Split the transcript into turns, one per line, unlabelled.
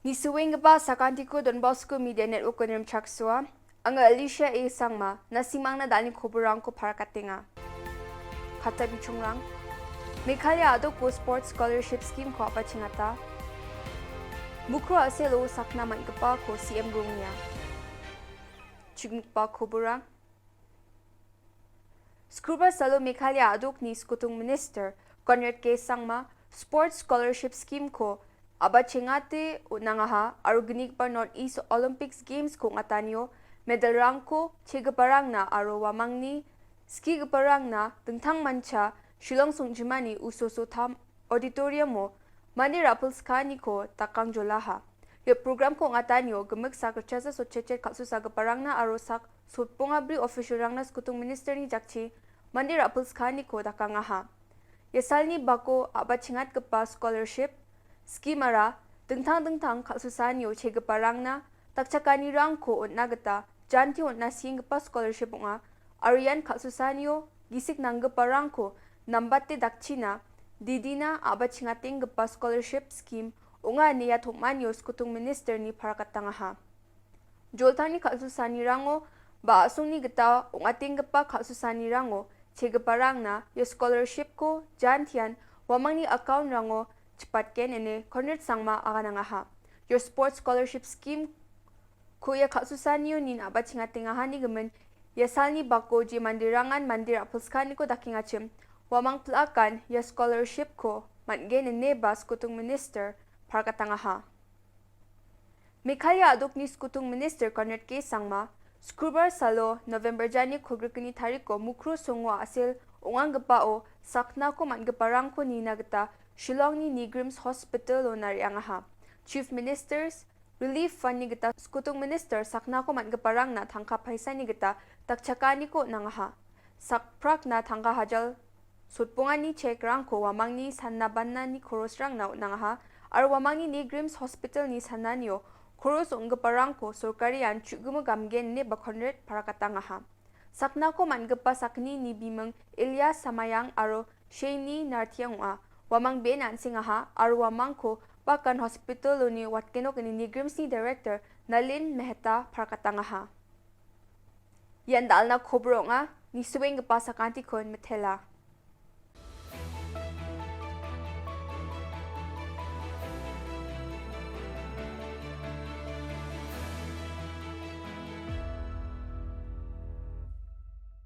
Ni suwing ba sakanti ko Don Bosco Media Network ko niram chaksua, ang Alicia A. Sangma na simang na daling Koborrang ko para katinga. Kata bichungrang, Meghalaya adok po sports scholarship scheme ko apa chingata. Mukro aselo sakna maikapa ko CM Rungnya. Chigmukpa Koborrang. Skruba salo Meghalaya adok ni skutung minister, Conrad K. Sangma, sports scholarship scheme ko aba chingate unangaha aruginig pa Northeast Olympics Games ko ngatanyo medal rank ko chegaparang na aro wamangni ski gaparang na tentang mancha Shillong sungjimani usoso tham auditorium mo mani rappels kani ko takang jolaha ye program ko ngatanyo gemeg sa kerjasa so cecet kalsu sa gaparang na aro sak sutpunga bri official rang na skutung minister ni jakchi mani rappels kani ko takang aha ye salni bako aba chingat kepa scholarship skimara dengtang kalsusanyo chegaparang na takchakani rangko on nagata janti on nasing pa scholarship nga arian kalsusanyo gisik nanggaparang ko nambate dakchina didina abachingating pa scholarship scheme unga niya thokmanyo skutung minister ni parakatangaha joltani kalsusani rango ba asungni gata ungating pa kalsusani rango chegaparang na yo scholarship ko jantian wamangni account rango cepat ken ini Conrad Sangma akan ngaha. Your sports scholarship scheme kuya kaksusanyo nin abat chingatingahan ni gemen ya salni bako ji mandirangan mandir apulskani ko daking acem wamang pelakan ya scholarship ko matgen ini bas kutung minister parkatangaha. Meghalaya adok ni skutung minister Conrad K. Sangma Skrubar salo November jani kogrikini tariko mukro sungwa asil ungang gapao sakna ko mangaparang ko ni nagata Shillong ni Nigrims Hospital o nariangaha. Chief Ministers, Relief Fund ni gita skutung minister sakna ko mangaparang na tangka paisa ni gita takchakani ko nangaha. Sakprak na tangka hajal sutpungan ni check rang ko wamang ni sanaban na ni koros rang na nangaha ar wamang ni Nigrims Hospital ni sananyo koros unggaparang ko sorkarian chugumo gamgen ni bakonret para katangaha. Sakna ko mangapa sakni ni bimang Ilyas Samayang aro Sheni Nartiang wamang benan singaha ar wamang ko pakan hospital ni watkenok ni Nigrims ni director Nalin Mehta parkatangaha. Yan dal na Koborrang ni suwing pa sa kanti kon metela.